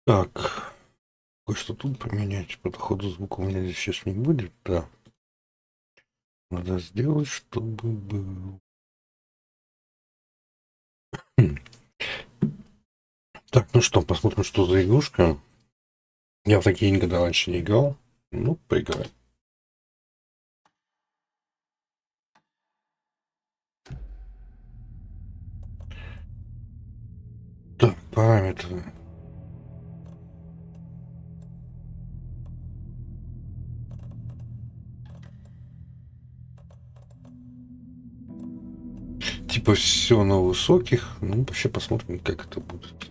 Так, кое-что тут поменять. По ходу звука у меня здесь сейчас не будет, да. Надо сделать, чтобы был. Так, ну что, посмотрим, что за игрушка. Я в такие никогда раньше не играл. Ну, поиграем. Так, параметры. Типа все на высоких. Ну, вообще посмотрим, как это будет.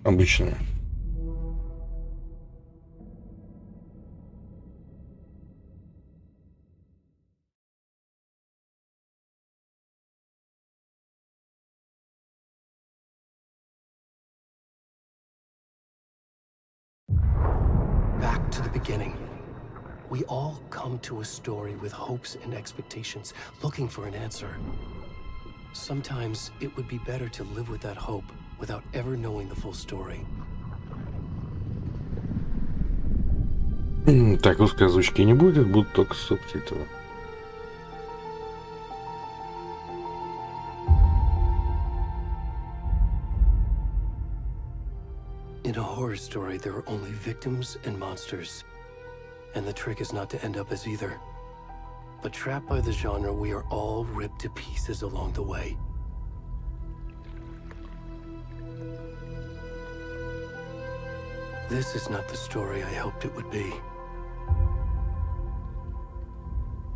Обычно. Back to the beginning. We all come to a story with hopes and expectations, looking for an answer. Sometimes it would be better to live with that hope without ever knowing the full story. Так, русской озвучки не будет, будут только субтитры. In a horror story, there are only victims and monsters. And the trick is not to end up as either. But trapped by the genre, we are all ripped to pieces along the way. This is not the story I hoped it would be.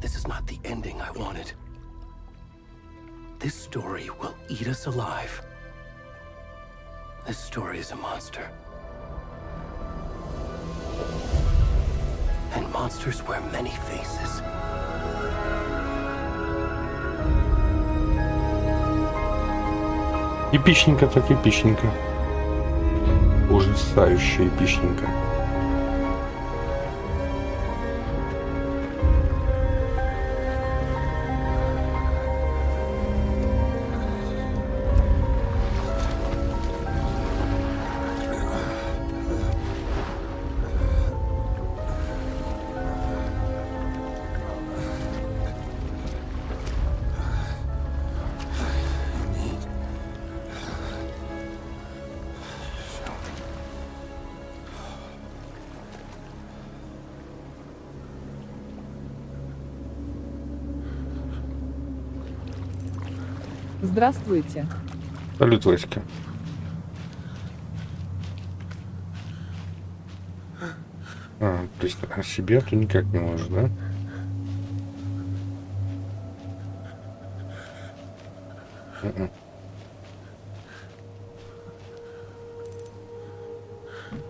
This is not the ending I wanted. This story will eat us alive. This story is a monster. And monsters wear many faces. Эпичненько так эпичненько. Ужасающе эпичненько. Здравствуйте. Салют, Васька. То есть о себе ты никак не можешь, да?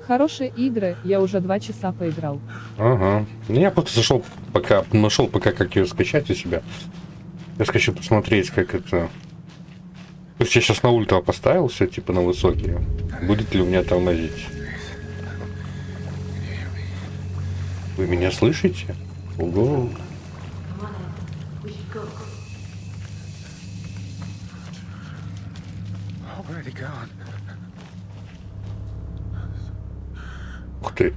Хорошие игры, я уже 2 часа поиграл. Ага. Ну, я просто зашел, пока нашел, как ее скачать у себя. Я хочу посмотреть, как это. То есть я сейчас на ультра поставил все типа на высокие. Будет ли у меня тормозить? Вы меня слышите? Ого. Ух ты.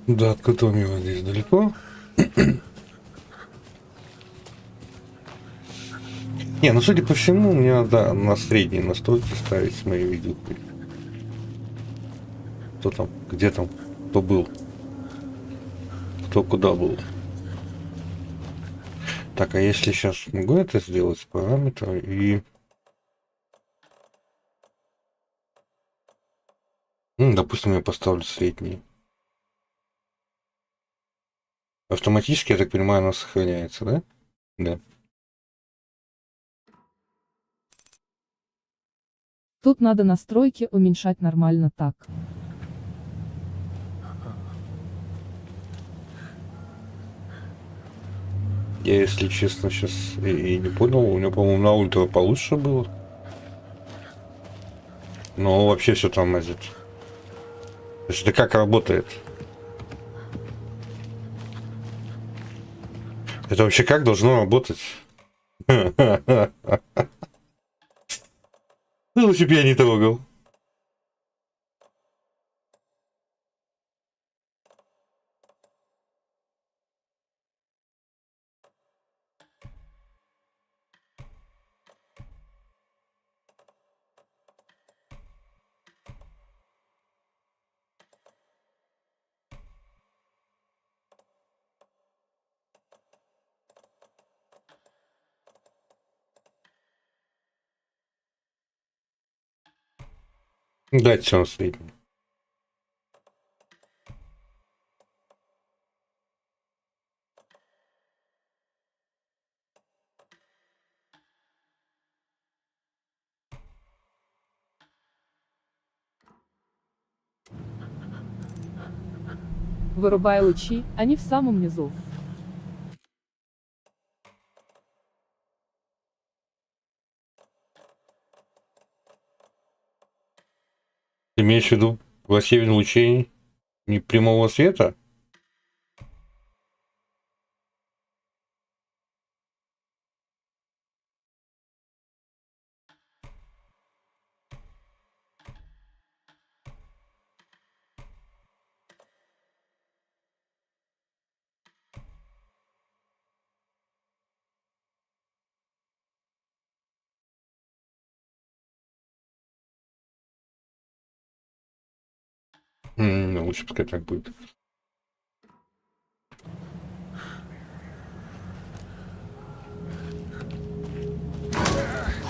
Да, от Котомива здесь далеко. Не, ну судя по всему, мне надо на средние настройки ставить с моей видеохой. Кто там, где там, кто был, кто куда был. Так, а если сейчас могу это сделать, параметры и... допустим, я поставлю средний. Автоматически, я так понимаю, она сохраняется, да? Да. Тут надо настройки уменьшать нормально так. Я, если честно, сейчас и не понял. У него, по-моему, на ультра получше было. Но вообще все тормозит. То есть это как работает? Это вообще как должно работать? Ну, лучше бы я не трогал. Дать все на среднем. Вырубай лучи, они в самом низу. Ты имеешь в виду рассеивание лучей не прямого света? Лучше пускай так будет.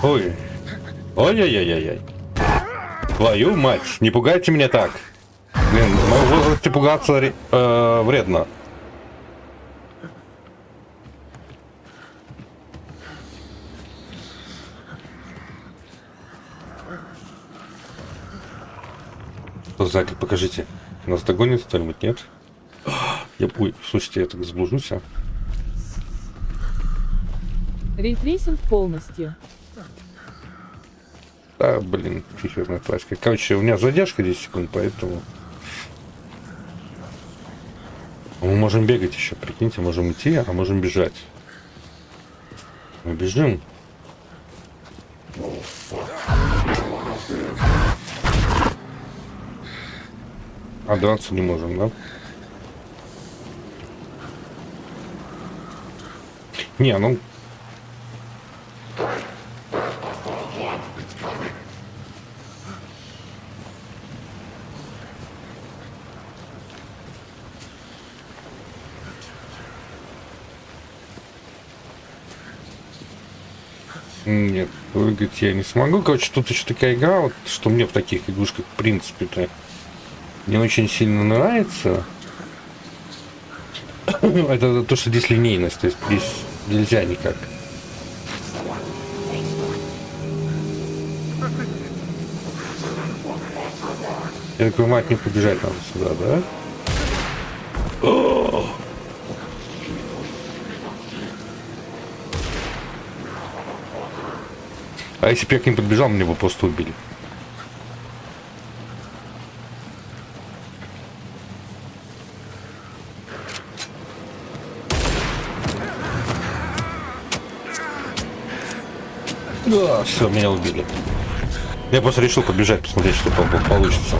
Ой. Ой-ой-ой-ой-ой. Твою мать, не пугайте меня так. Блин, в моем возрасте пугаться вредно. Что за это? Покажите. Нас догонит кто-нибудь, нет? Ой, слушайте, я так заблужусь, а? Рейтрейсинг полностью. Да, блин, фиферная пластика. Короче, у меня задержка 10 секунд, поэтому... Мы можем бегать еще, прикиньте, можем идти, а можем бежать. Мы бежим. А драться не можем, да? Не, ну... Нет, прыгать я не смогу. Короче, тут еще такая игра, вот, что мне в таких игрушках, в принципе-то, не очень сильно нравится. Это то, что здесь линейность, то есть здесь нельзя никак. Я так понимаю, от них побежать надо сюда, да? А если бы я к ним подбежал, меня бы просто убили. Да, все, меня убили. Я просто решил побежать, посмотреть, что получится.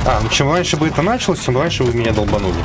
А, ну чем раньше бы это началось, тем раньше вы меня долбанули.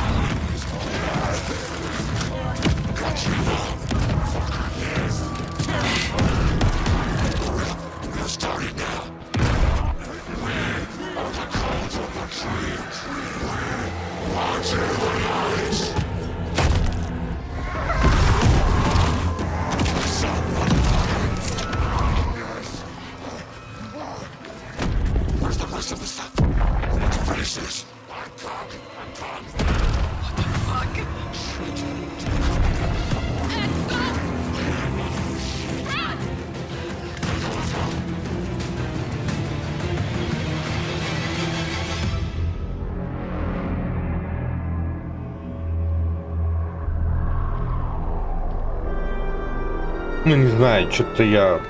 Ну, не знаю, что-то я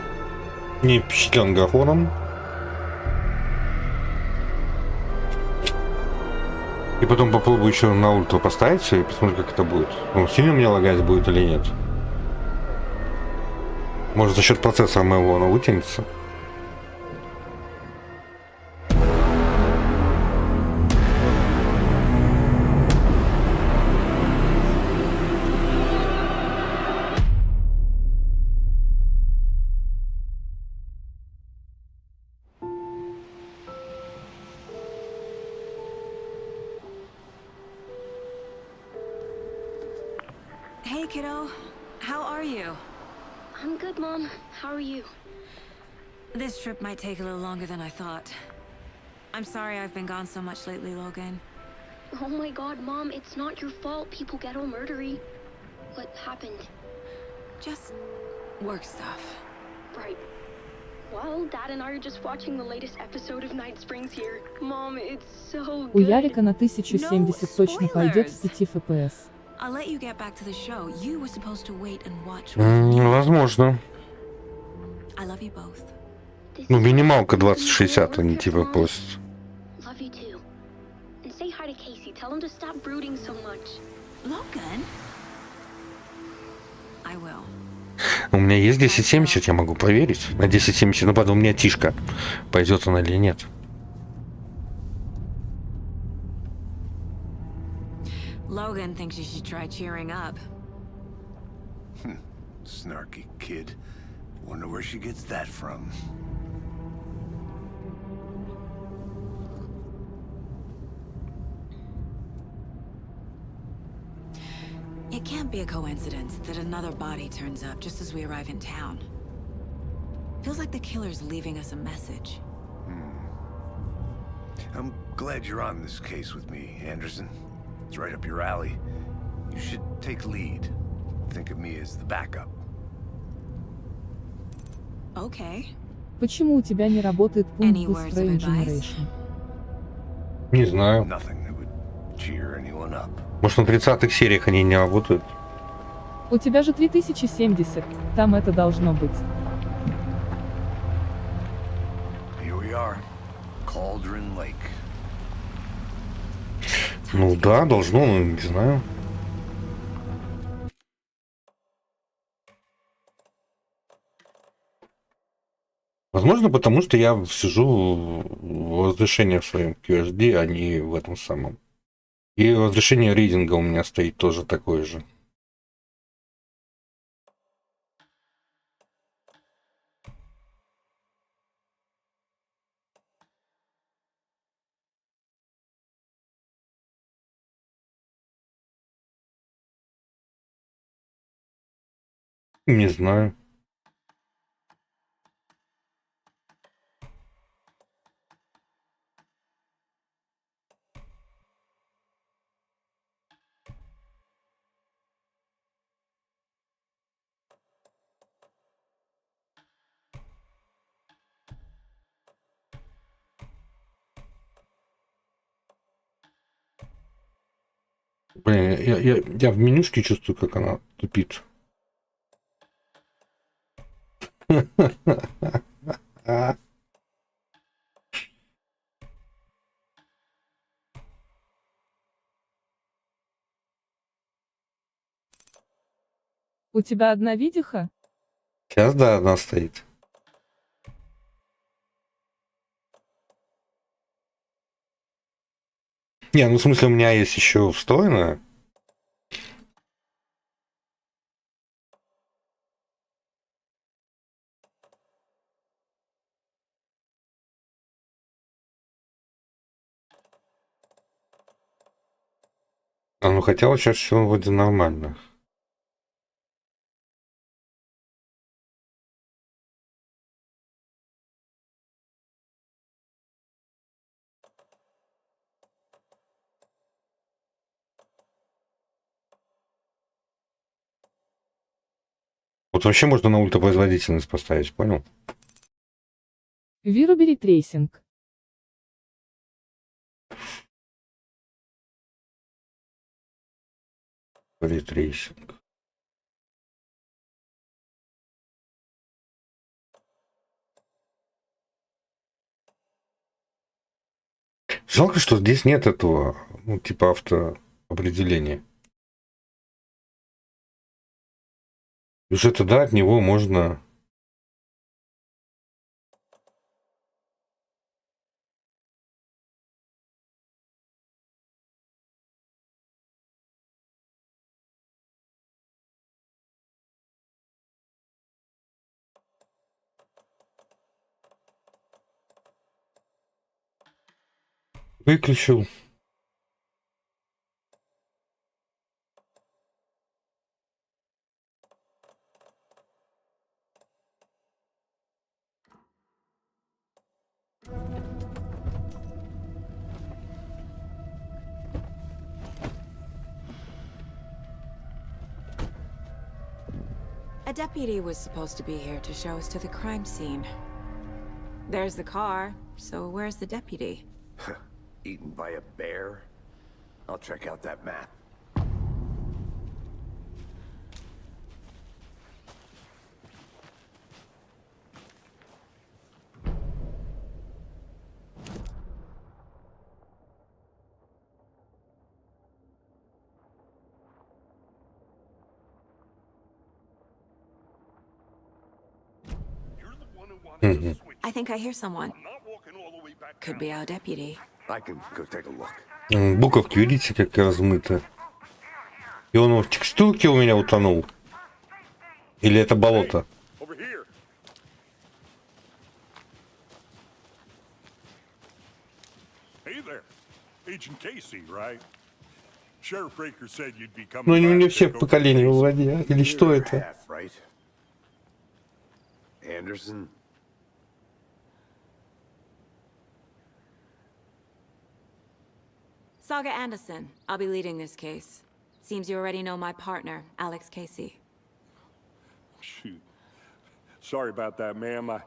Не впечатлен графоном. И потом попробую еще на ультра поставить все и посмотрю, как это будет. Ну, сильно мне лагать будет или нет. Может, за счет процессора моего оно вытянется. Hey, kiddo. How are you? I'm good, Mom. How are you? This trip might take a little longer than I thought. I'm sorry I've been gone so much lately, Logan. Oh my god, Mom, it's not your fault people get all murdery. What happened? Just work stuff. Right. Well, Dad and I are just watching the latest episode of Night Springs here. Mom, it's so У good. Ярика на 1070 точно пойдет с 5 FPS. I'll let you get back to the show. You were supposed to wait and watch. Возможно. I love you both. This Ну, is минималка how 2060, а не work, типа Mom. пост. Love you too. And say hi to Casey. Tell him to stop brooding so much. Logan? I will. У меня есть 1070, я могу проверить. На 1070, ну, правда, у меня тишка. Пойдет она или нет. Logan thinks you should try cheering up. Snarky kid. Wonder where she gets that from. It can't be a coincidence that another body turns up just as we arrive in town. Feels like the killer's leaving us a message. I'm glad you're on this case with me, Anderson. It's right up your alley. You should take lead. Think of me as the backup. Okay. Почему у тебя не работает пункт Any words of Brain advice? Generation? Не знаю. Nothing that would cheer anyone up. Может, на 30-х сериях они не работают? У тебя же 3070, там это должно быть. Here we are. Cauldron Lake. Ну да, должно, но не знаю. Возможно, потому что я сижу в разрешении в своем QHD, а не в этом самом. И разрешение рейдинга у меня стоит тоже такое же. Не знаю. Блин, я в менюшке чувствую, как она тупит. У тебя одна видеха? Сейчас, да, она стоит. Не, ну в смысле у меня есть еще встроенная. А ну хотя вот сейчас все вроде нормально. Вот вообще можно на ультрапроизводительность поставить, понял? Выруби трейсинг. Ретрейсинг. Жалко, что здесь нет этого, ну, типа автоопределения. Уже тогда от него можно... Выключил. A deputy was supposed to be here to show us to the crime scene. There's the car, so where's the deputy? Eaten by a bear? I'll check out that map. I think I hear someone. Could be our deputy. I can go take a look. Буковки, видите, как размыты. И он в текстурке у меня утонул. Или это болото? Ну, они у меня все поколения в воде. Или что это? Anderson? Saga Anderson. I'll be leading this case. Seems you already know my partner, Alex Casey. Shoot. Sorry about that, ma'am.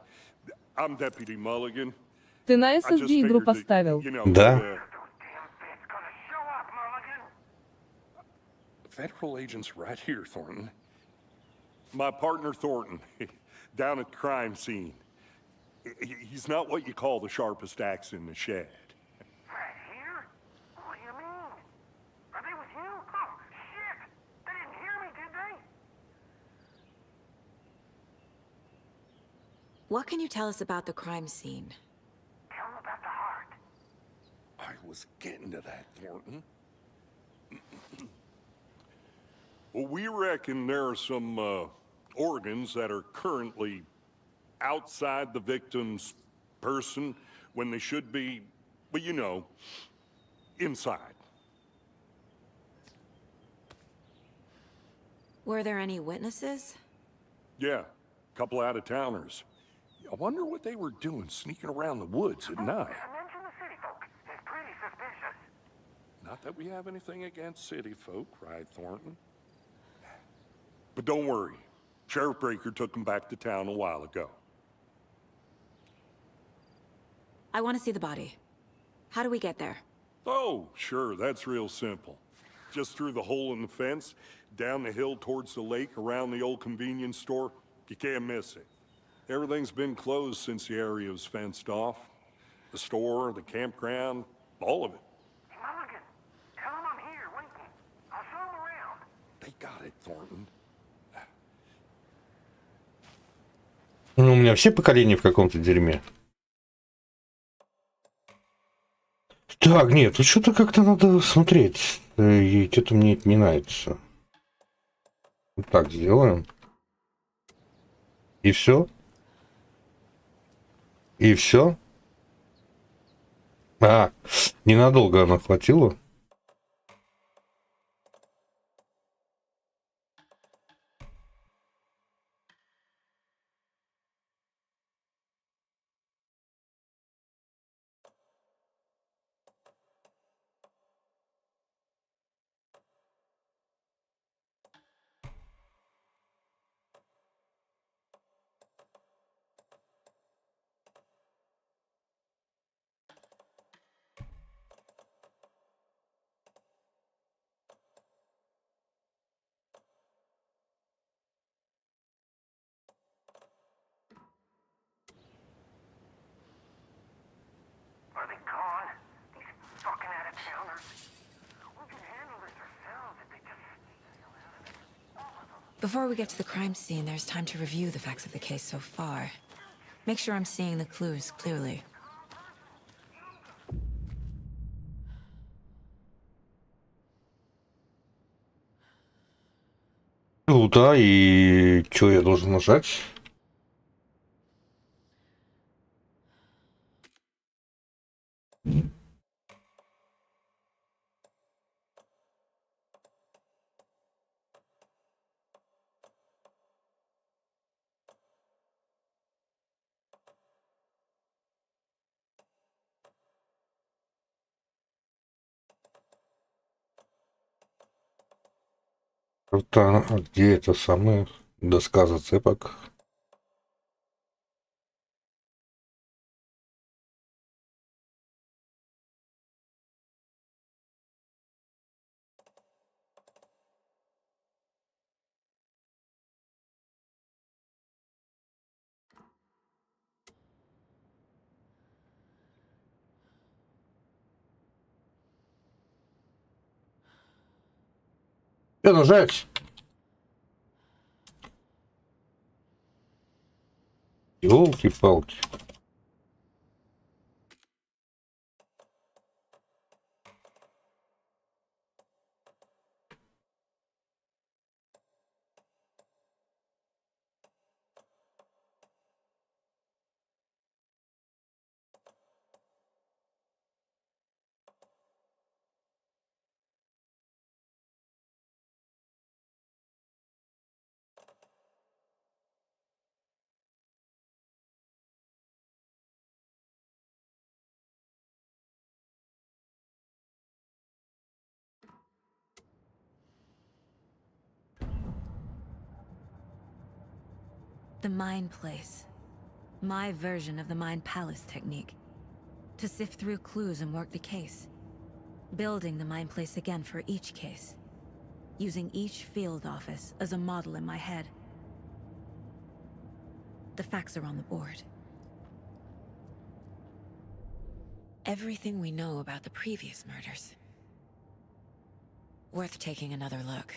I'm Deputy Mulligan. Ты на I just SSD игру figured that, поставил. you know, Да. Federal agents right here, Thornton. My partner, Thornton, down at the crime scene. He's not what you call the sharpest axe in the shed. Right here? What do you mean? Are they with you? Oh, shit! They didn't hear me, did they? What can you tell us about the crime scene? Tell them about the heart. I was getting to that, Thornton. Well, we reckon there are some organs that are currently outside the victim's person when they should be, well, you know, inside. Were there any witnesses? Yeah, a couple out-of-towners. I wonder what they were doing sneaking around the woods at night. Mention the city folk. It's pretty suspicious. Not that we have anything against city folk, right, Thornton? But don't worry. Sheriff Breaker took them back to town a while ago. I want to see the body. How do we get there? Oh, sure, that's real simple. Just through the hole in the fence, down the hill towards the lake, around the old convenience store. You can't miss it. Everything's been closed since the area was fenced off. The store, the campground, all of it. Mulligan, tell them I'm here, waiting. I'll show them around. They got it, Thornton. Ну, у меня все поколения в каком-то дерьме. Так, нет, тут что-то как-то надо смотреть. И что-то мне это не нравится. Вот так сделаем. И все. И все. А, ненадолго она хватило. Before we get to the crime scene, there's time to review the facts of the case so far. Make sure I'm seeing the clues clearly. Круто, и что я должен нажать? Круто, а где это самое? Доска зацепок. Что нажать? Ёлки-палки. The Mind Place. My version of the Mind Palace technique. To sift through clues and work the case. Building the Mind Place again for each case. Using each field office as a model in my head. The facts are on the board. Everything we know about the previous murders. Worth taking another look.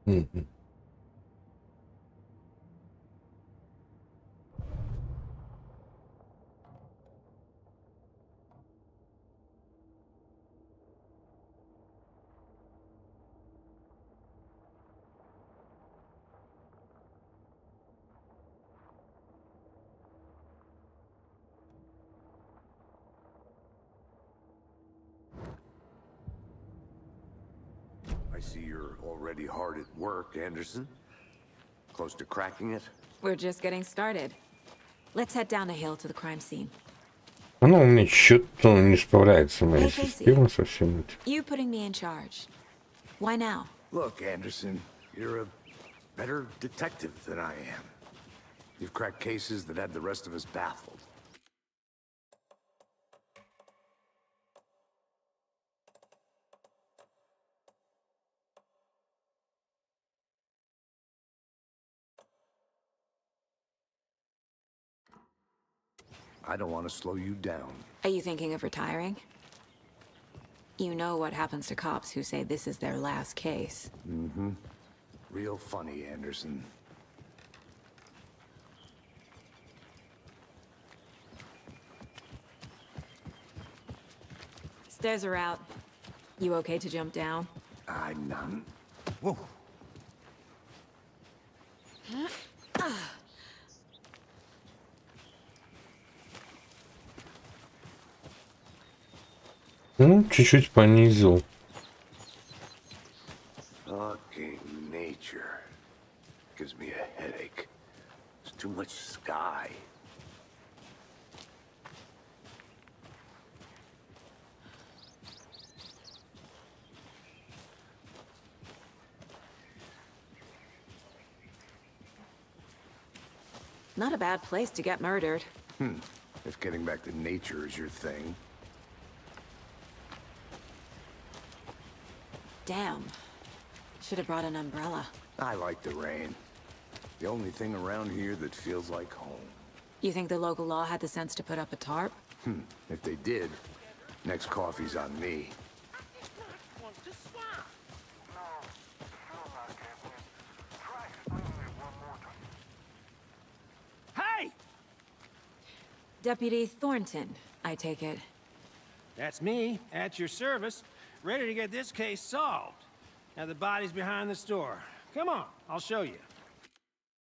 Мгм. I see you're already hard at work, Anderson. Close to cracking it? We're just getting started. Let's head down the hill to the crime scene. Она у меня что-то не справляется, моя Hey, Casey. система со всем этим. You putting me in charge. Why now? Look, Anderson, you're a better detective than I am. You've cracked cases that had the rest of us baffled. I don't want to slow you down. Are you thinking of retiring? You know what happens to cops who say this is their last case. Mm-hmm. Real funny, Anderson. Stairs are out. You okay to jump down? I'm none. Whoa. Ну, чуть-чуть понизил. Fucking nature. Gives me a headache. There's too much sky. Not a bad place to get murdered. If getting back to nature is your thing. Damn. Should have brought an umbrella. I like the rain. The only thing around here that feels like home. You think the local law had the sense to put up a tarp? If they did, next coffee's on me. Hey! Deputy Thornton, I take it. That's me, at your service, ready to get this case solved. Now the body's behind the store. Come on, I'll show you.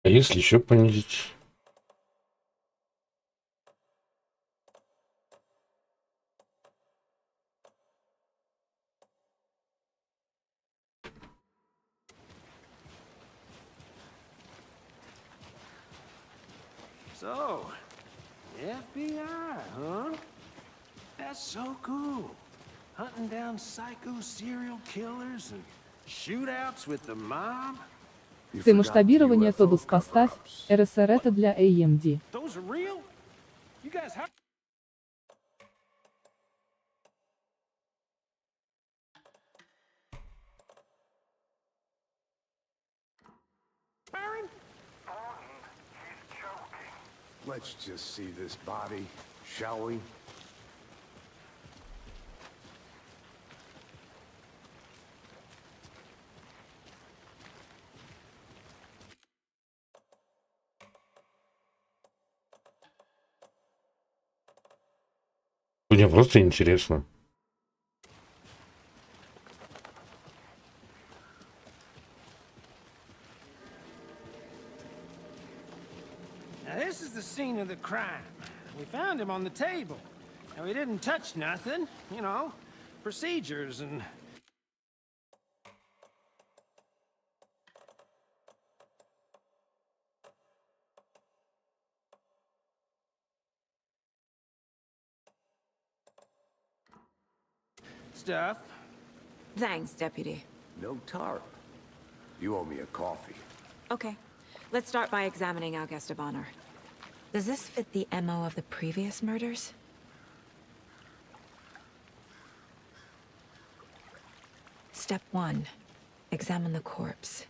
А если еще понизить? So, FBI, huh? That's so cool. Hunting down psycho serial killers and shootouts with the mob. Ты масштабирование Тобус поставь, РСР это для AMD. Those are real? You guys have... Baron? Let's just see this body, shall we? Мне просто интересно. Now this is the scene of the crime. We found him on the table. Now he didn't touch nothing, you know, procedures and... stuff. Thanks, Deputy. No tarp. You owe me a coffee. Okay. Let's start by examining our guest of honor. Does this fit the MO of the previous murders? Step 1. Examine the corpse.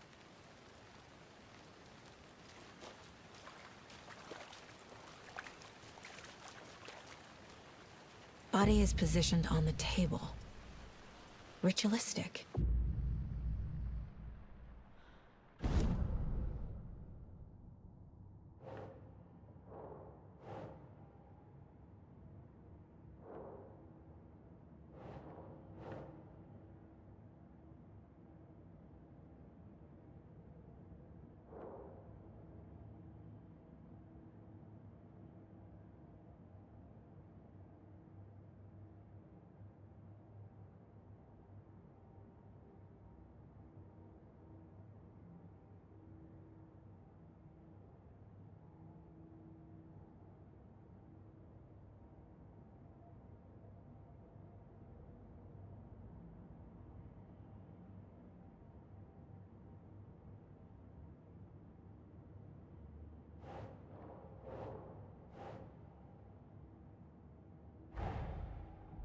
Body is positioned on the table. Ritualistic.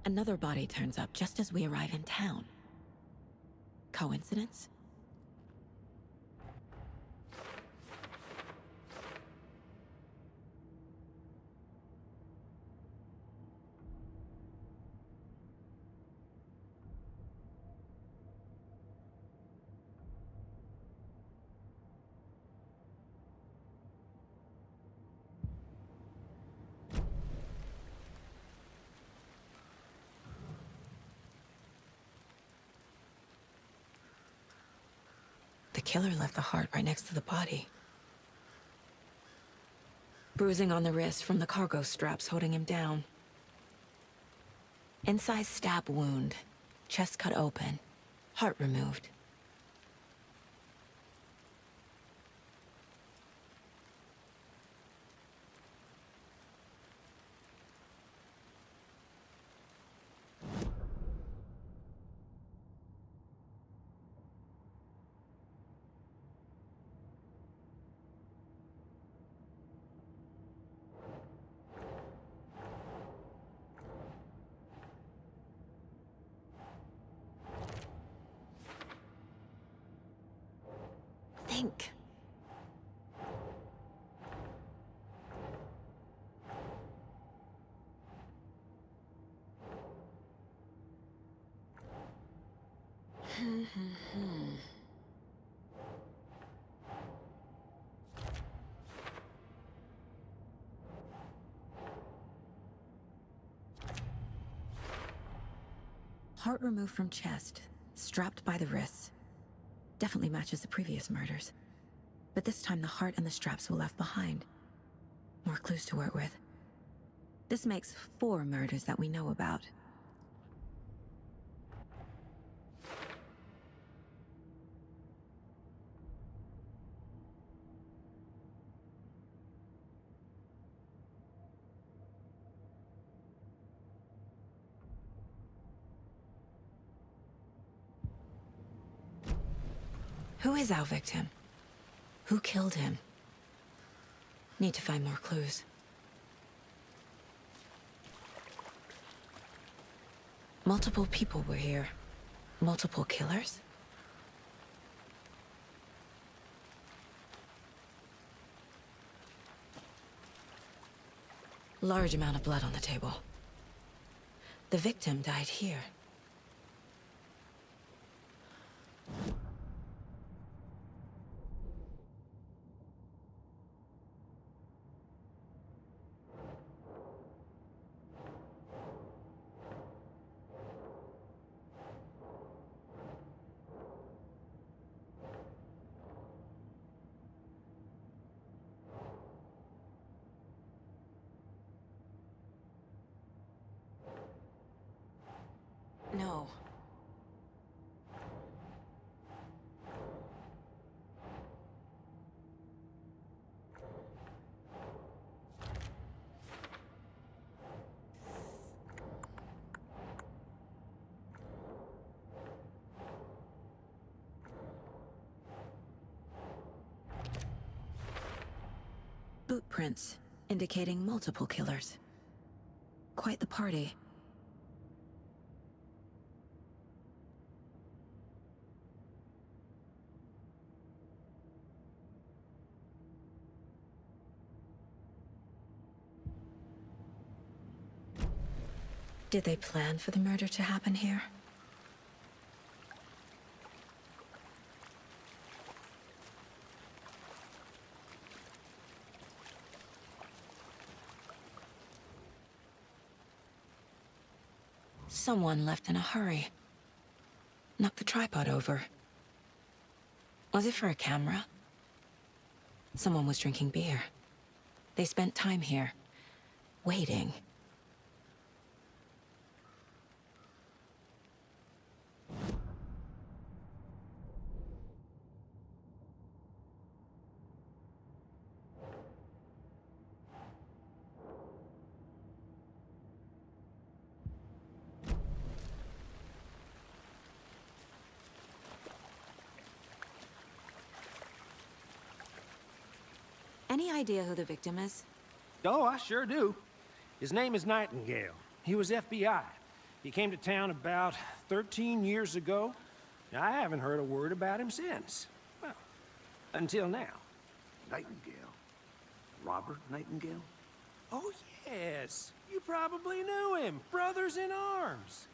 Another body turns up just as we arrive in town. Coincidence? The killer left the heart right next to the body. Bruising on the wrist from the cargo straps holding him down. Incised stab wound. Chest cut open. Heart removed. think. Heart removed from chest, strapped by the wrists. Definitely matches the previous murders. But this time the heart and the straps were left behind. More clues to work with. This makes 4 murders that we know about. Who is our victim? Who killed him? Need to find more clues. Multiple people were here. Multiple killers? Large amount of blood on the table. The victim died here. No. Boot prints, indicating multiple killers. Quite the party. Did they plan for the murder to happen here? Someone left in a hurry. Knocked the tripod over. Was it for a camera? Someone was drinking beer. They spent time here, waiting. Any idea who the victim is? Oh, I sure do. His name is Nightingale. He was FBI. He came to town about 13 years ago. I haven't heard a word about him since. Well, until now. Nightingale? Robert Nightingale? Oh, yes. You probably knew him. Brothers in arms.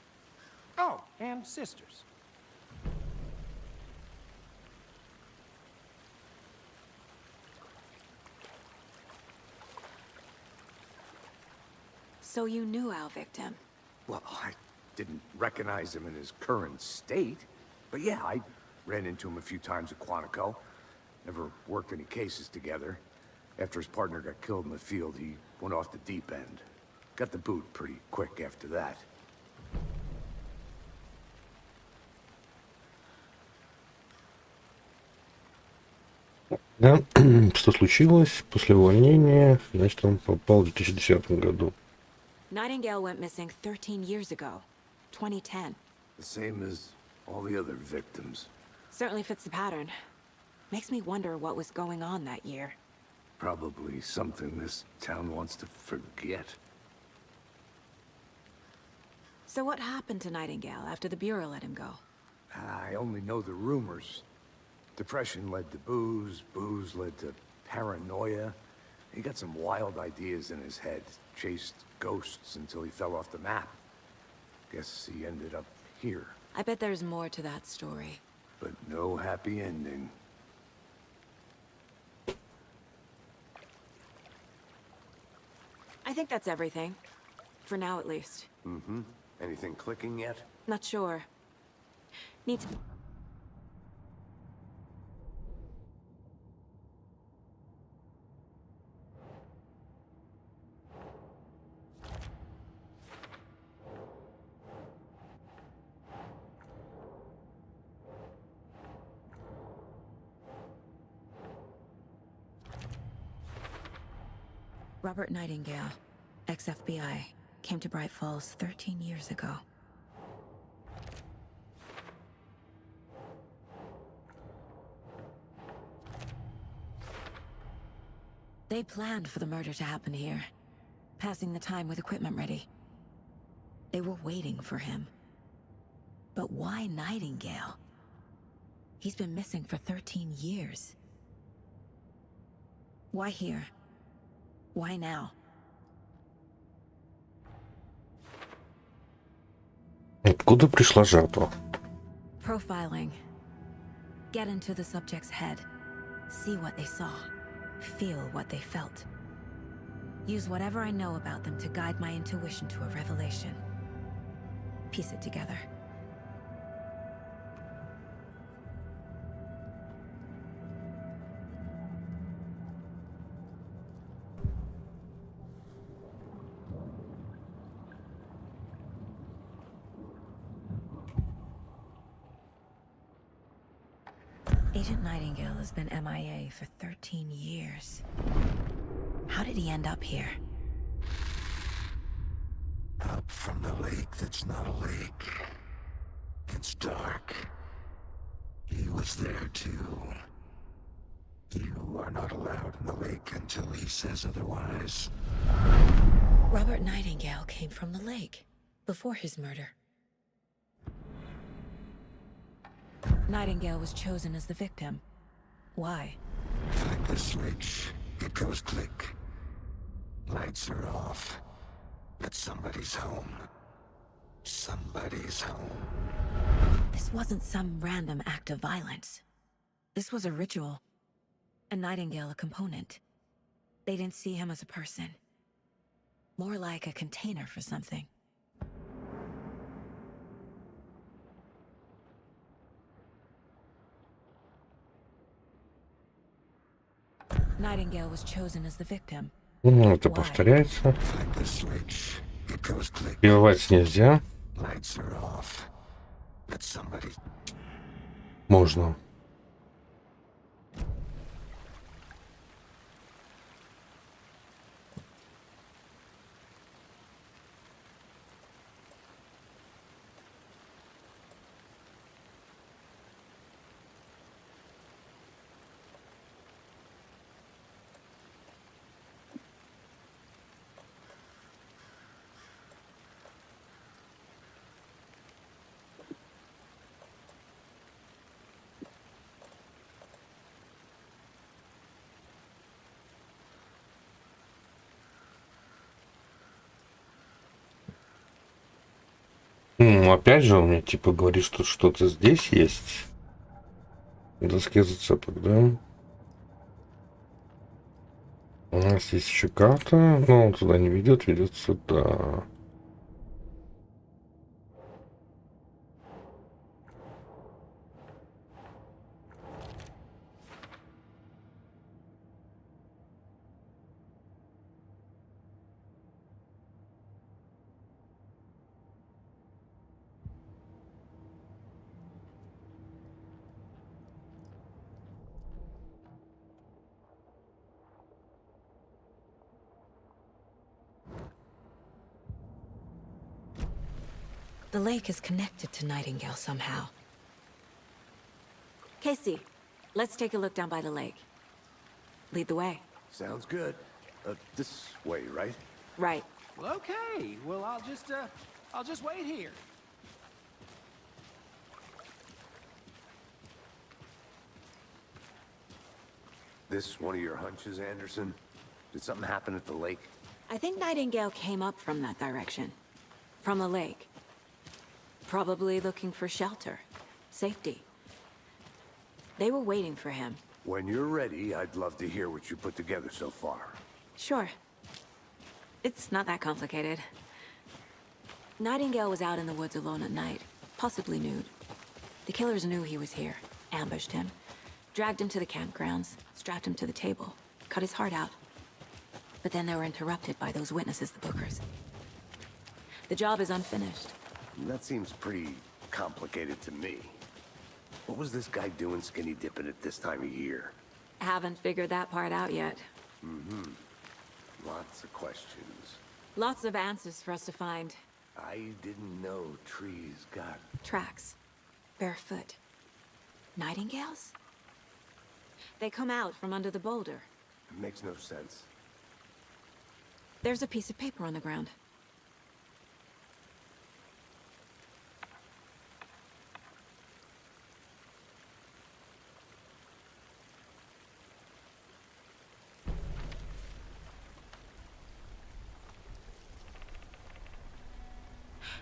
Oh, and sisters. So you knew our victim? Well, I didn't recognize him in his current state. But yeah, I ran into him a few times at Quantico. Never worked any cases together. After his partner got killed in the field, he went off the deep end. Got the boot pretty quick after that. Да, что случилось после увольнения, значит, он попал в 2010 году. Nightingale went missing 13 years ago, 2010. The same as all the other victims. Certainly fits the pattern. Makes me wonder what was going on that year. Probably something this town wants to forget. So what happened to Nightingale after the Bureau let him go? I only know the rumors. Depression led to booze, booze led to paranoia. He got some wild ideas in his head, chased ghosts until he fell off the map. Guess he ended up here. I bet there's more to that story. But no happy ending. I think that's everything. For now, at least. Mm-hmm. Anything clicking yet? Not sure. Need to... Robert Nightingale, ex-FBI, came to Bright Falls 13 years ago. They planned for the murder to happen here, passing the time with equipment ready. They were waiting for him. But why Nightingale? He's been missing for 13 years. Why here? Why now? Откуда пришла жертва? Profiling. Get into the subject's head. See what they saw. Feel what they felt. Use whatever I know about them to guide my intuition to a revelation. Piece it together. Agent Nightingale has been MIA for 13 years. How did he end up here? Up from the lake that's not a lake. It's dark. He was there too. You are not allowed in the lake until he says otherwise. Robert Nightingale came from the lake before his murder. Nightingale was chosen as the victim. Why? Flick the switch, it goes click. Lights are off. But somebody's home. Somebody's home. This wasn't some random act of violence. This was a ritual. And Nightingale a component. They didn't see him as a person. More like a container for something. Nightingale was chosen as the victim. Ну, это повторяется. Flick the switch, it goes click. Убивать нельзя. Lights are off. But somebody... Можно. Ну, опять же, он мне типа говорит, что что-то здесь есть. В доске зацепок, да? У нас есть еще карта, но он туда не ведет, ведет сюда. The lake is connected to Nightingale somehow. Casey, let's take a look down by the lake. Lead the way. Sounds good. This way, right? Right. Well, okay. Well, I'll just wait here. This one of your hunches, Anderson? Did something happen at the lake? I think Nightingale came up from that direction. From the lake. Probably looking for shelter. Safety. They were waiting for him. When you're ready, I'd love to hear what you put together so far. Sure. It's not that complicated. Nightingale was out in the woods alone at night, possibly nude. The killers knew he was here, ambushed him, dragged him to the campgrounds, strapped him to the table, cut his heart out. But then they were interrupted by those witnesses, the Bookers. The job is unfinished. That seems pretty complicated to me. What was this guy doing skinny dipping at this time of year? Haven't figured that part out yet. Mm-hmm. Lots of questions. Lots of answers for us to find. I didn't know trees got... Tracks. Barefoot. Nightingales? They come out from under the boulder. It makes no sense. There's a piece of paper on the ground.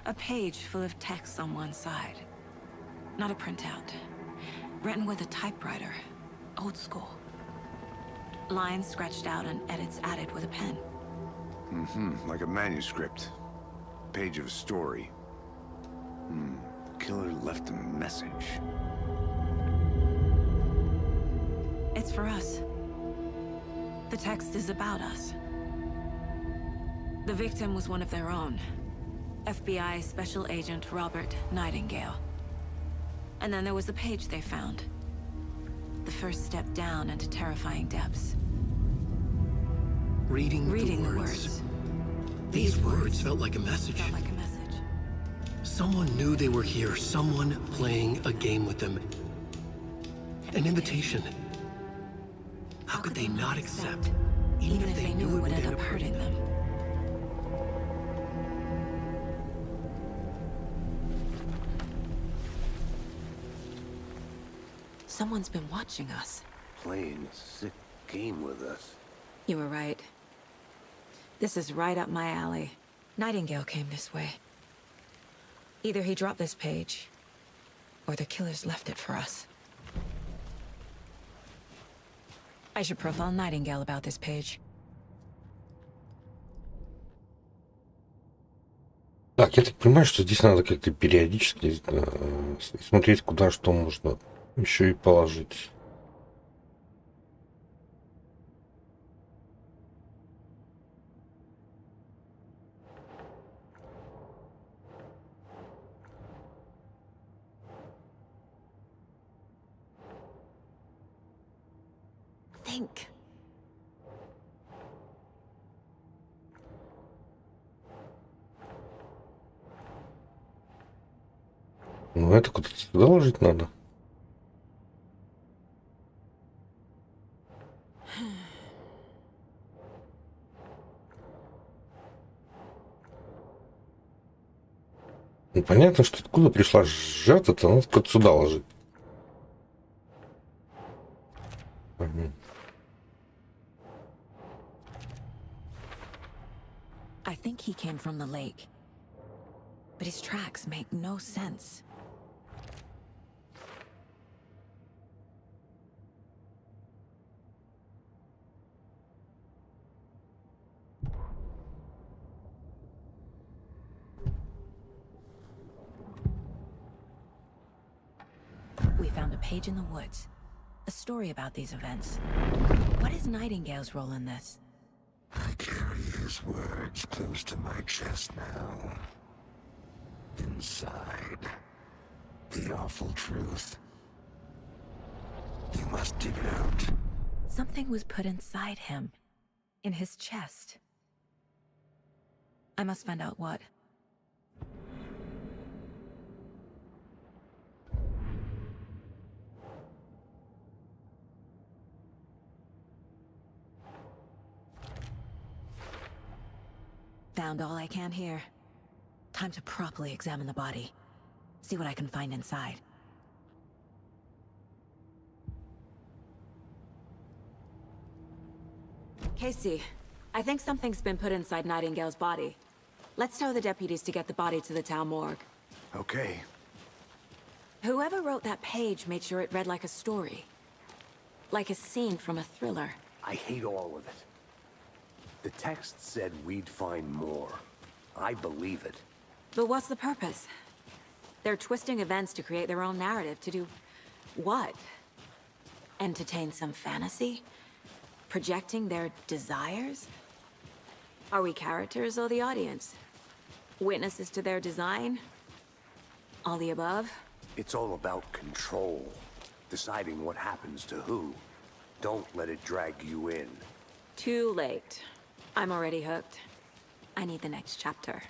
A page full of text on one side. Not a printout. Written with a typewriter. Old school. Lines scratched out and edits added with a pen. Mm-hmm, like a manuscript. Page of a story. Killer left a message. It's for us. The text is about us. The victim was one of their own. FBI Special Agent Robert Nightingale. And then there was the page they found. The first step down into terrifying depths. Reading the words. These words felt like a message. Felt like a message. Someone knew they were here, someone playing a game with them. An invitation. How could they not accept, even if they knew it would end up hurting them? Someone's been watching us. Playing a sick game with us. You were right. This is right up my alley. Nightingale came this way. Either he dropped this page, or the killers left it for us. I should profile Nightingale about this page. Так, я так понимаю, что здесь надо как-то периодически смотреть, куда что можно еще и положить. Think. Ну, это куда-то сюда ложить надо. Ну, понятно, что откуда пришла жертва-то, надо как-то сюда ложить. I think he came from the lake. But his tracks make no sense. We found a page in the woods. A story about these events. What is Nightingale's role in this? I carry his words close to my chest now. Inside, the awful truth. You must dig it out. Something was put inside him. In his chest. I must find out what. Found all I can here. Time to properly examine the body. See what I can find inside. Casey, I think something's been put inside Nightingale's body. Let's tell the deputies to get the body to the town morgue. Okay. Whoever wrote that page made sure it read like a story. Like a scene from a thriller. I hate all of it. The text said we'd find more. I believe it. But what's the purpose? They're twisting events to create their own narrative. To do what? Entertain some fantasy? Projecting their desires? Are we characters or the audience? Witnesses to their design? All the above? It's all about control. Deciding what happens to who. Don't let it drag you in. Too late. I'm already hooked. I need the next chapter.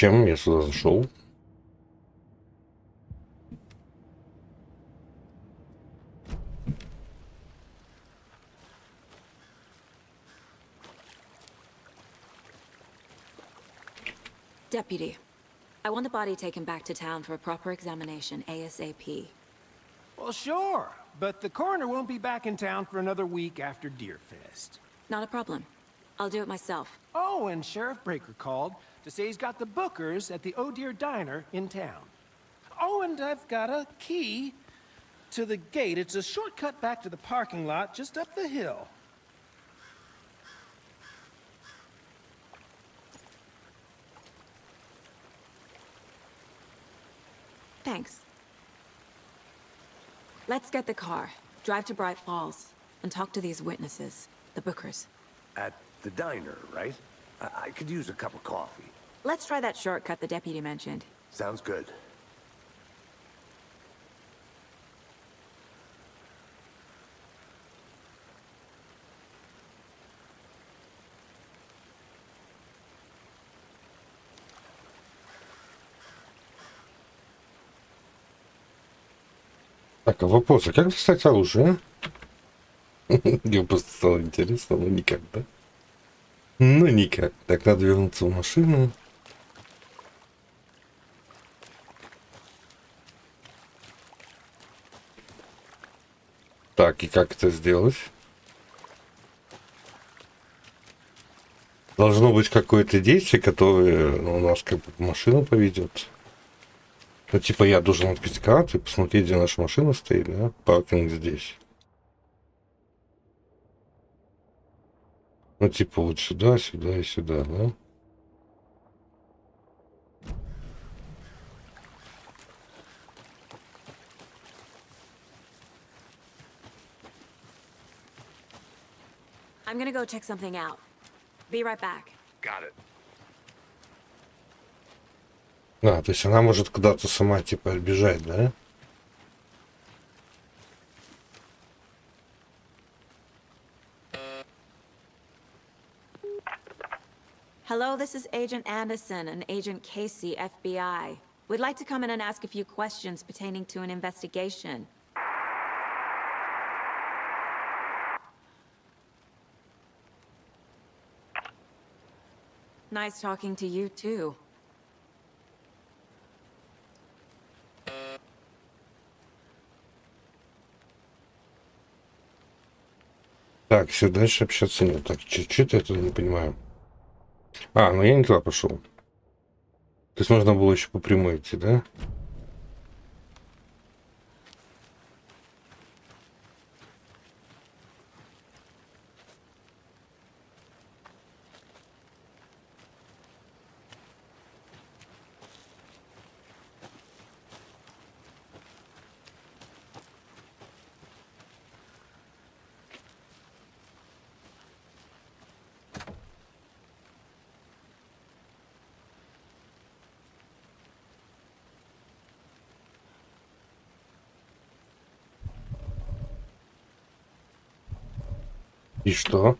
Зачем я сюда зашел? Deputy, I want the body taken back to town for a proper examination ASAP. Well, sure, but the coroner won't be back in town for another week after Deerfest. Not a problem. I'll do it myself. Oh, and Sheriff Breaker called to say he's got the bookers at the Oh Dear Diner in town. Oh, and I've got a key to the gate. It's a shortcut back to the parking lot just up the hill. Thanks. Let's get the car, drive to Bright Falls, and talk to these witnesses, the bookers. At the diner, right? I could use a cup of coffee. Let's try that shortcut the deputy mentioned. Sounds good. Так, а вопрос, а как достать оружие? Мне просто стало интересно, но никак, да? Ну никак. Так, надо вернуться в машину. Так, и как это сделать? Должно быть какое-то действие, которое у нас как бы машину поведет. Ну, типа я должен открыть карту и посмотреть, где наша машина стоит, да? Паркинг здесь. Ну, типа вот сюда, сюда и сюда, да? I'm gonna go check something out. Be right back. Got it. А, то есть она может куда-то сама, типа, бежать, да? Hello, this is Agent Anderson and Agent Casey, FBI. We'd like to come in and ask a few questions pertaining to an investigation. Nice talking to you, too. Так, все, дальше общаться нет. Так, что-то я тут не понимаю. А, ну я не туда пошел. То есть нужно было еще по прямой идти, да? И что?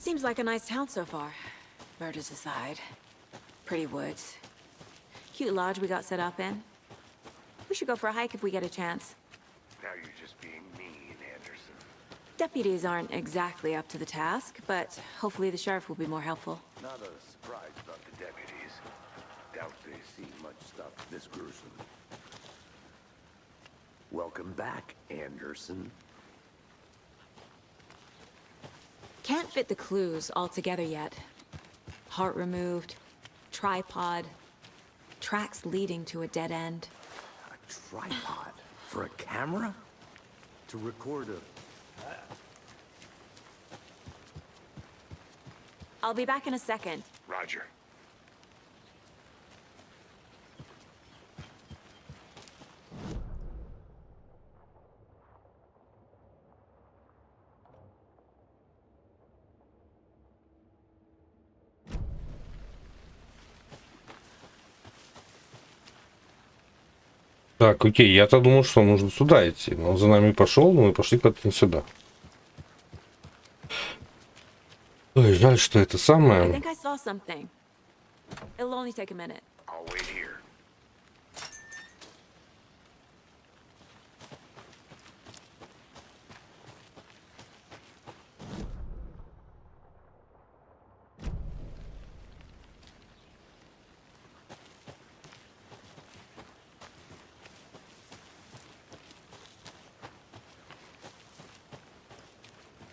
Seems like a nice town so far. Murders aside. Pretty woods. Cute lodge we got set up in. We should go for a hike if we get a chance. Now you're just being mean, Anderson. Deputies aren't exactly up to the task, but hopefully the sheriff will be more helpful. Not a surprise about the deputies. Doubt they see much stuff this gruesome. Welcome back, Anderson. Can't fit the clues all together yet. Heart removed, tripod, tracks leading to a dead end. A tripod? For a camera? To record a... I'll be back in a second. Roger. Так, окей, я-то думал, что нужно сюда идти. Но он за нами пошел, но мы пошли как-то не сюда. Ой, жаль, что это I самое. think I saw something. It'll only take a minute. I'll wait here.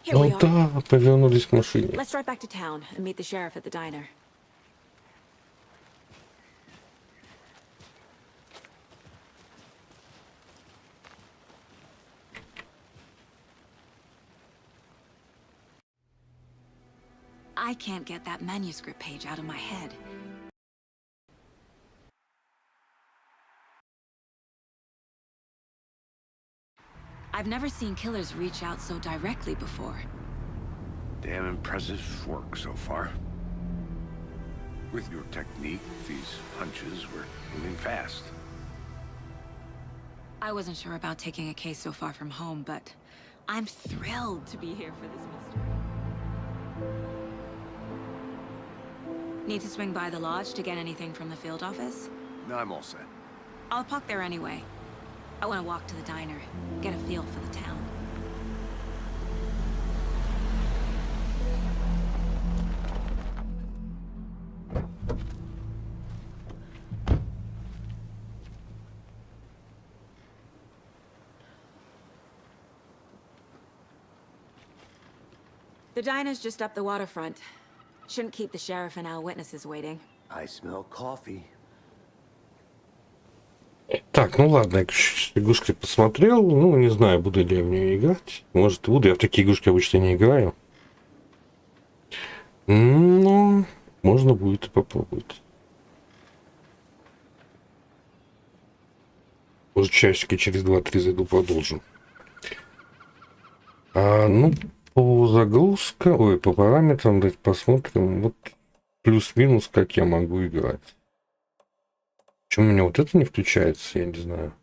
Here we Ну are. да, повернулись к машине. Let's drive back to town and meet the sheriff at the diner. I can't get that manuscript page out of my head. I've never seen killers reach out so directly before. Damn impressive work so far. With your technique, these hunches were moving fast. I wasn't sure about taking a case so far from home, but I'm thrilled to be here for this mystery. Need to swing by the lodge to get anything from the field office? No, I'm all set. I'll park there anyway. I want to walk to the diner, get a feel for the town. The diner's just up the waterfront. Shouldn't keep the sheriff and our witnesses waiting. I smell coffee. Так, ну ладно, я игрушки посмотрел. Ну, не знаю, буду ли я в нее играть. Может, буду. Я в такие игрушки обычно не играю. Но можно будет и попробовать. Может, часика через 2-3 зайду, продолжим. Ну, по загрузкам, ой, по параметрам, давайте посмотрим. Вот плюс-минус, как я могу играть. Почему у меня вот это не включается, я не знаю.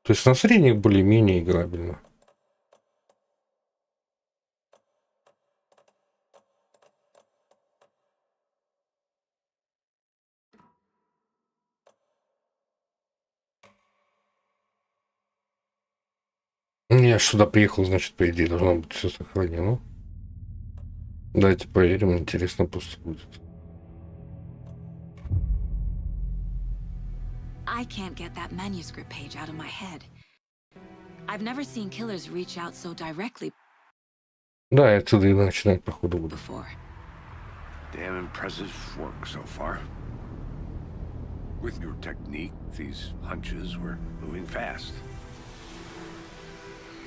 То есть на средних более-менее играбельно. Я сюда приехал, значит, по идее, должно быть все сохранено. Давайте проверим, интересно просто будет. I can't get that manuscript page out of my head. I've never seen killers reach out so directly Да, и отсюда и начинать, походу, буду. before. Damn impressive work so far. With your technique, these hunches were moving fast.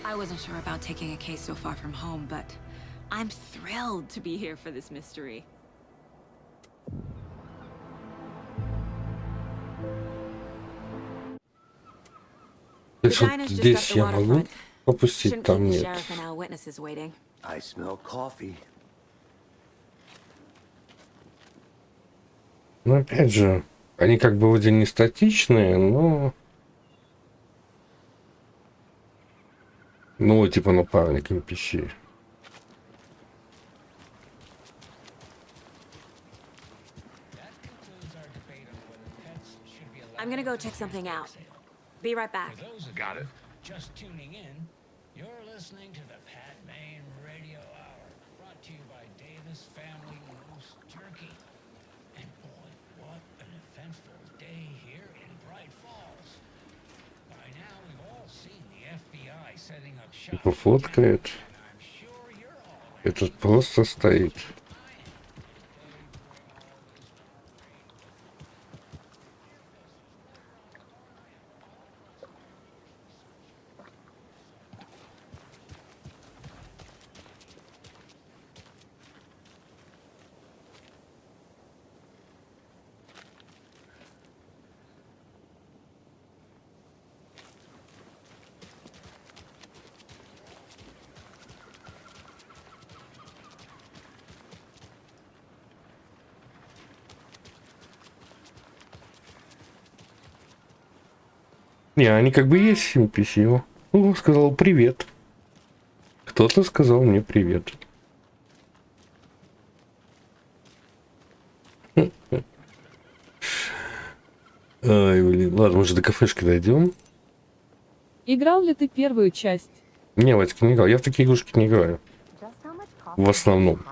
I wasn't sure about taking a case so far from home, but I'm thrilled to be here for this mystery. То The есть вот diner's just up здесь the я могу waterfront. попустить, Shouldn't там keep the нет. sheriff and our witnesses waiting. I smell coffee. Но опять же, Они как бы вроде не статичные, но... Ну, типа напарник NPC. I'm gonna go check something out. Be right back. Got it. Just tuning in, you're listening to the Pat Main Radio Hour, brought to you by Davis Family Roast Turkey. And boy, what an eventful day here in Bright Falls. By now, we've all seen the FBI setting up shop. Пофоткает. Этот просто стоит. Не, они как бы есть NPC. Ну, сказал привет. Кто-то сказал мне привет. Ай, блин. Ладно, может до кафешки дойдем. Играл ли ты первую часть? Не, Вадька, не играл. Я в такие игрушки не играю. В основном.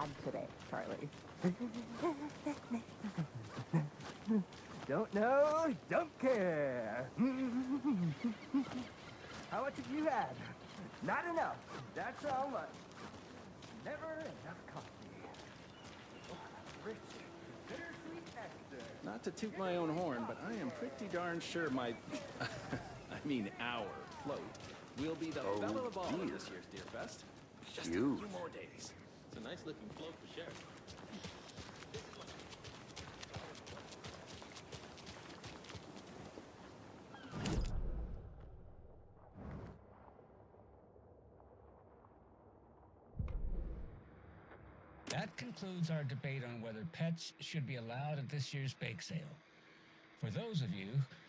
Don't know, don't care. How much have you had? Not enough. That's how much. Never enough coffee. Rich, bittersweet nectar. Not to toot my own horn, but I am pretty darn sure my, I mean our float will be the belle of the ball of this year's Deer Fest. Just a few more days. It's a nice looking float for Sheriff. That concludes our debate on whether pets should be allowed at this year's bake sale. For those of you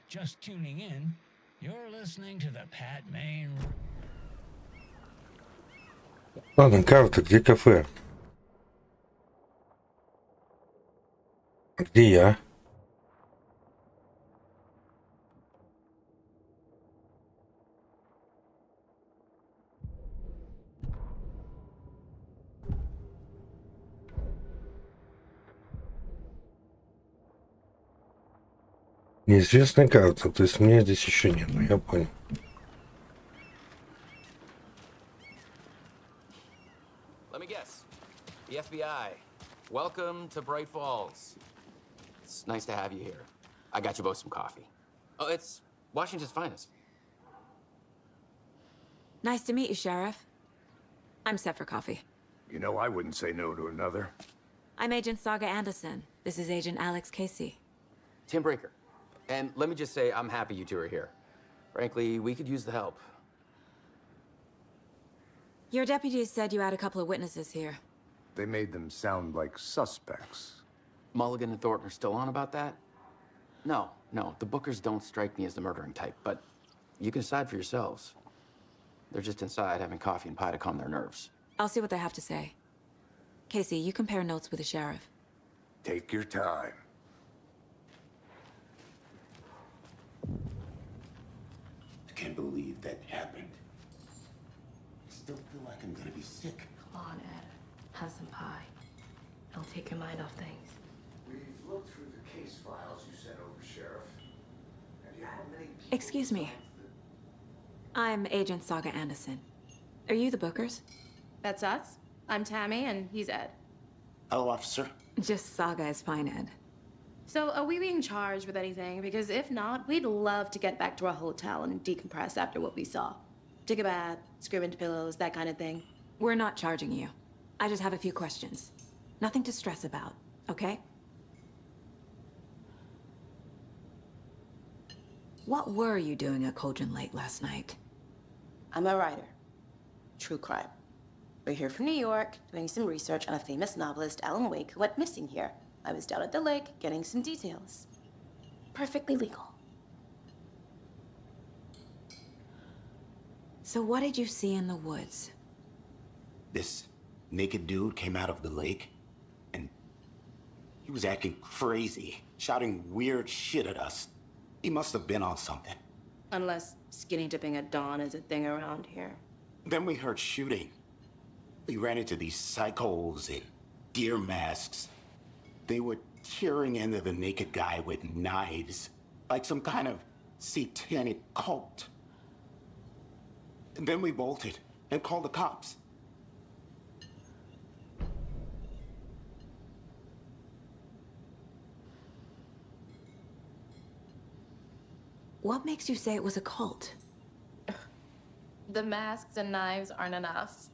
just tuning in, you're listening to the Pat Main. Ладно, карта, где кафе? Где я? Неизвестная карта, то есть меня здесь еще нет, я понял. Let me guess. The FBI. Welcome to Bright Falls. It's nice to have you here. I got you both some coffee. Oh, it's Washington's finest. Nice to meet you, Sheriff. I'm set for coffee. You know, I wouldn't say no to another. I'm Agent Saga Anderson. This is Agent Alex Casey. Tim Breaker. And let me just say, I'm happy you two are here. Frankly, we could use the help. Your deputies said you had a couple of witnesses here. They made them sound like suspects. Mulligan and Thornton are still on about that? No, the Bookers don't strike me as the murdering type, but you can decide for yourselves. They're just inside having coffee and pie to calm their nerves. I'll see what they have to say. Casey, you compare notes with the sheriff. Take your time. I can't believe that happened. I still feel like I'm gonna be sick. Come on, Ed. Have some pie. It'll take your mind off things. We've looked through the case files you sent over, Sheriff. And you have many people. Excuse me. I'm Agent Saga Anderson. Are you the Bookers? That's us. I'm Tammy, and he's Ed. Hello, officer. Just Saga is fine, Ed. So, are we being charged with anything? Because if not, we'd love to get back to our hotel and decompress after what we saw. Take a bath, scream into pillows, that kind of thing. We're not charging you. I just have a few questions. Nothing to stress about, okay? What were you doing at Cauldron Lake last night? I'm a writer. True crime. We're here from New York, doing some research on a famous novelist, Alan Wake, who went missing here. I was down at the lake, getting some details. Perfectly legal. So what did you see in the woods? This naked dude came out of the lake, and he was acting crazy, shouting weird shit at us. He must have been on something. Unless skinny dipping at dawn is a thing around here. Then we heard shooting. We ran into these psychos in deer masks. They were tearing into the naked guy with knives, like some kind of satanic cult. And then we bolted and called the cops. What makes you say it was a cult? The masks and knives aren't enough.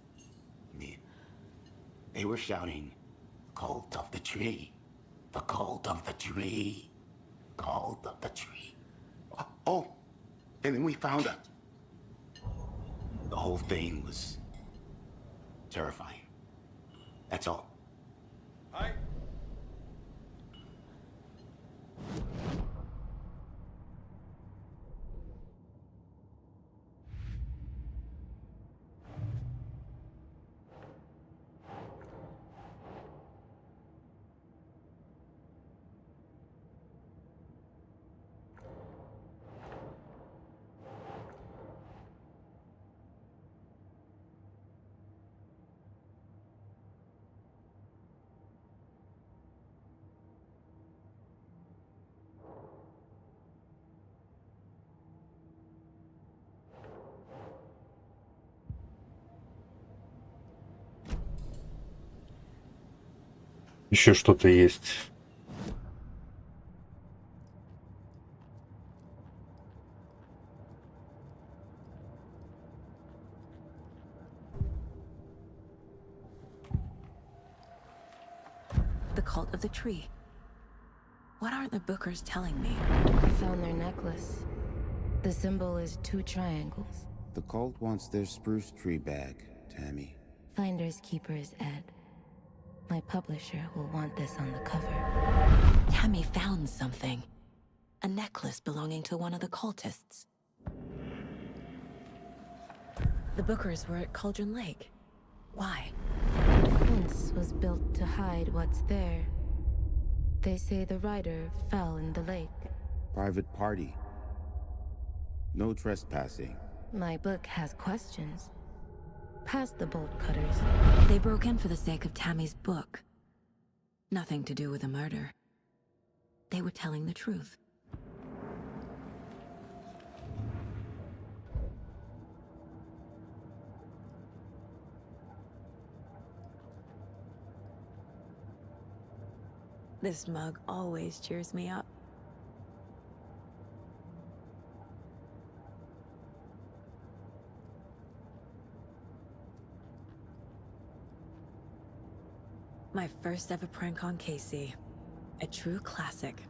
They were shouting, "Cult of the tree, the cult of the tree, cult of the tree." Oh, and then we found it. The whole thing was terrifying. That's all. Hi. Еще что-то есть. The cult of the tree. What aren't the Bookers telling me? I found their necklace. The symbol is 2 triangles. The cult wants their spruce tree back, Tammy. Finders keepers, Ed. My publisher will want this on the cover. Tammy found something. A necklace belonging to one of the cultists. The Bookers were at Cauldron Lake. Why? The fence was built to hide what's there. They say the rider fell in the lake. Private party. No trespassing. My book has questions. Past the bolt cutters. They broke in for the sake of Tammy's book. Nothing to do with a murder. They were telling the truth. This mug always cheers me up. My first ever prank on Casey. A true classic.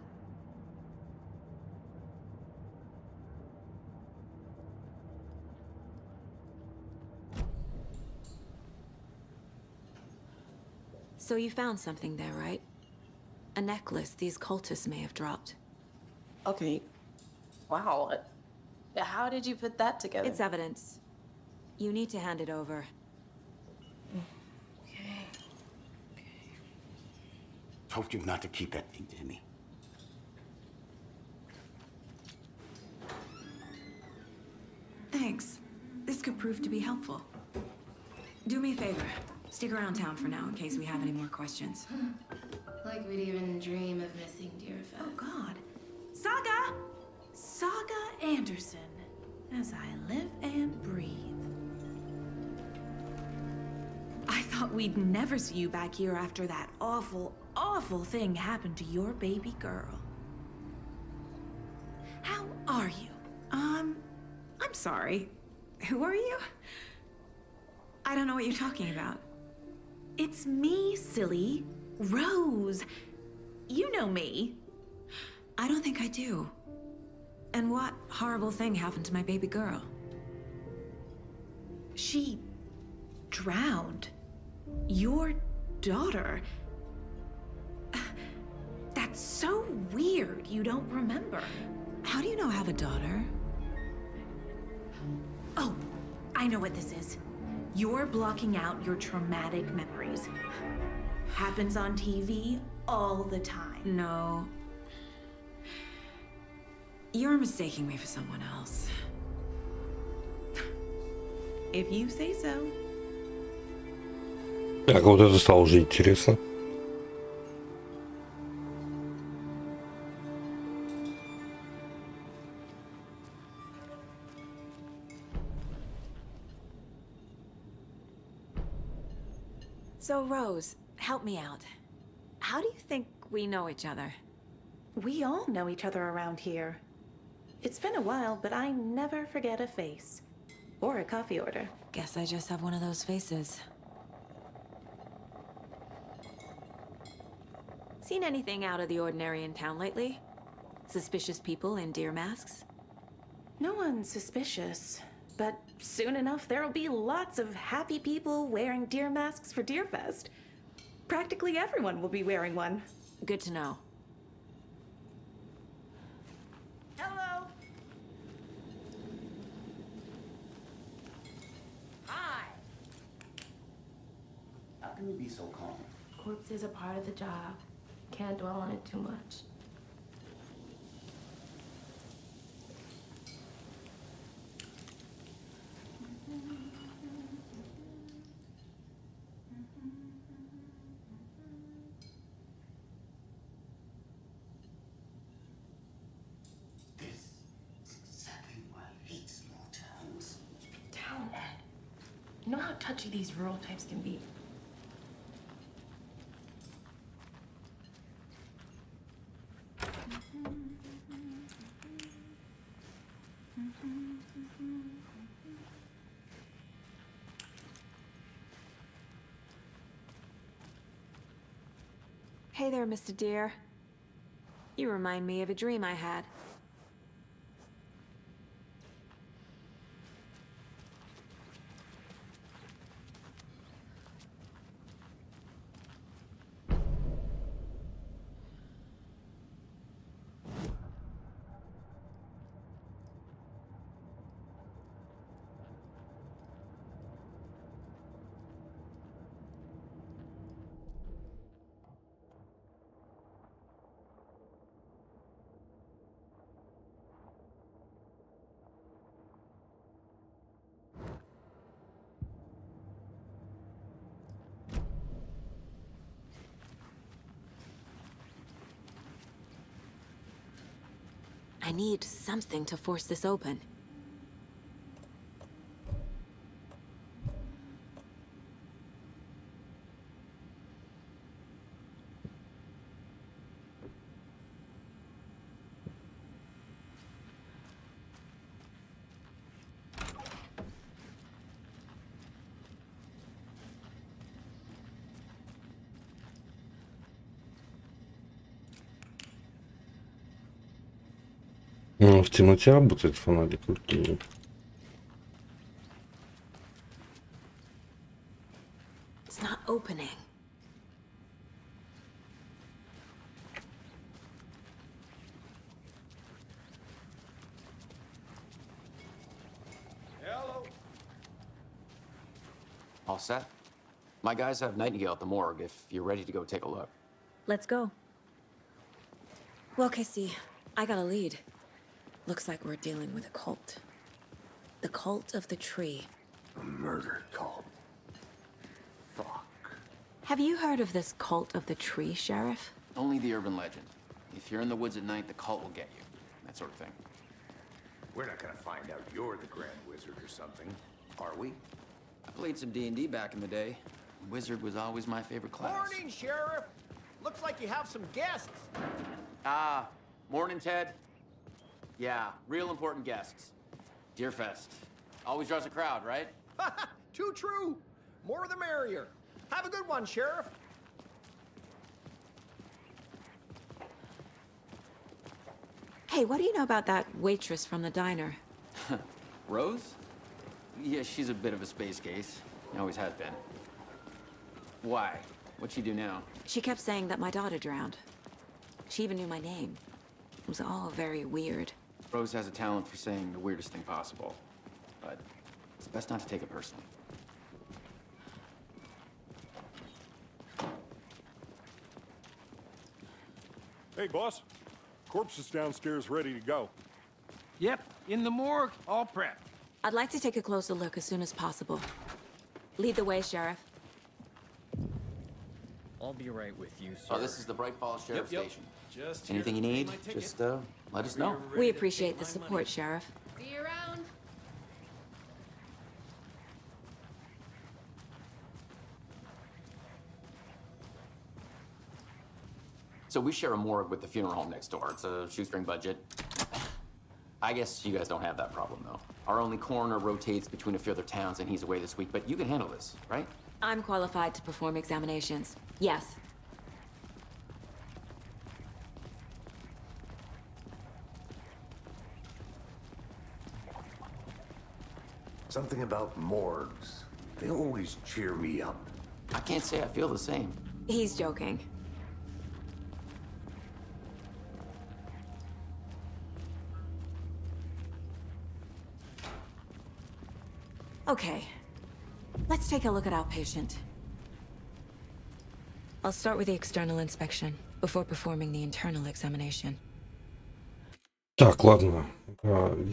So you found something there, right? A necklace these cultists may have dropped. Okay. Wow. How did you put that together? It's evidence. You need to hand it over. Told you not to keep that thing, Tammy. Thanks. This could prove to be helpful. Do me a favor. Stick around town for now in case we have any more questions. Like we'd even dream of missing Deerfest. Oh, God. Saga! Saga Anderson. As I live and breathe. I thought we'd never see you back here after that awful, awful thing happened to your baby girl. How are you? I'm sorry. Who are you? I don't know what you're talking about. It's me, silly. Rose. You know me. I don't think I do. And what horrible thing happened to my baby girl? She drowned. Your daughter. That's so weird you don't remember. How do you know I have a daughter? Oh, I know what this is. You're blocking out your traumatic memories. Happens on TV all the time. No. You're mistaking me for someone else. If you say so. Так, вот это стало уже интересно. So, Rose, help me out. How do you think we know each other? We all know each other around here. It's been a while, but I never forget a face. Or a coffee order. Guess I just have one of those faces. Seen anything out of the ordinary in town lately? Suspicious people in deer masks? No one's suspicious. But soon enough, there'll be lots of happy people wearing deer masks for Deerfest. Practically everyone will be wearing one. Good to know. Hello. Hi. How can you be so calm? Corpses are part of the job. Can't dwell on it too much. You know how touchy these rural types can be. Hey there, Mr. Deer. You remind me of a dream I had. I need something to force this open. Ну, в темноте работает фонарик. Окей. It's not opening. Hello. All set? My guys have Nightingale at the morgue if you're ready to go take a look. Let's go. Well, Casey, I got a lead. Looks like we're dealing with a cult. The cult of the tree. A murder cult. Fuck. Have you heard of this cult of the tree, Sheriff? Only the urban legend. If you're in the woods at night, the cult will get you. That sort of thing. We're not gonna find out you're the Grand Wizard or something, are we? I played some D&D back in the day. Wizard was always my favorite class. Morning, Sheriff. Looks like you have some guests. Ah, morning, Ted. Yeah, real important guests. Deerfest. Always draws a crowd, right? Too true. More the merrier. Have a good one, Sheriff. Hey, what do you know about that waitress from the diner? Rose? Yeah, she's a bit of a space case. Always has been. Why? What'd she do now? She kept saying that my daughter drowned. She even knew my name. It was all very weird. Rose has a talent for saying the weirdest thing possible, but it's best not to take it personally. Hey, boss. Corpse is downstairs ready to go. Yep, in the morgue, all prepped. I'd like to take a closer look as soon as possible. Lead the way, Sheriff. I'll be right with you, sir. Oh, this is the Bright Falls Sheriff Yep. Station. Just Anything you here to need, pay my ticket. just let us know. We appreciate the support, Sheriff. See you around. So we share a morgue with the funeral home next door. It's a shoestring budget. I guess you guys don't have that problem, though. Our only coroner rotates between a few other towns, and he's away this week, but you can handle this, right? I'm qualified to perform examinations. Yes. Something about morgues. They always cheer me up. I can't say I feel the same. He's joking. Okay. Let's take a look at our patient. I'll start with the external inspection before performing the internal examination. Так, ладно.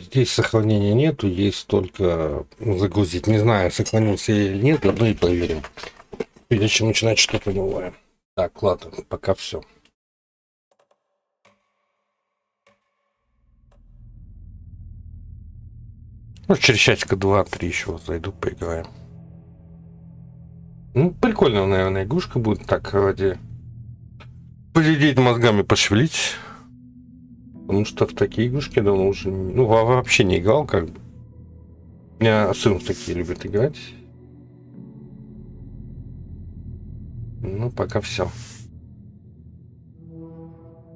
Здесь сохранения нету, есть только загрузить. Не знаю, сохранился я или нет, заодно и проверим. Прежде чем начинать что-то новое. Так, ладно, пока все. Ну, через часика 2-3 еще зайду, поиграем. Ну, прикольная, наверное, игрушка будет. Так, ради... Посидеть мозгами, пошевелить. Потому что в такие игрушки давно уже... Ну, вообще не играл, как бы. У меня сын в такие любит играть. Ну, пока все.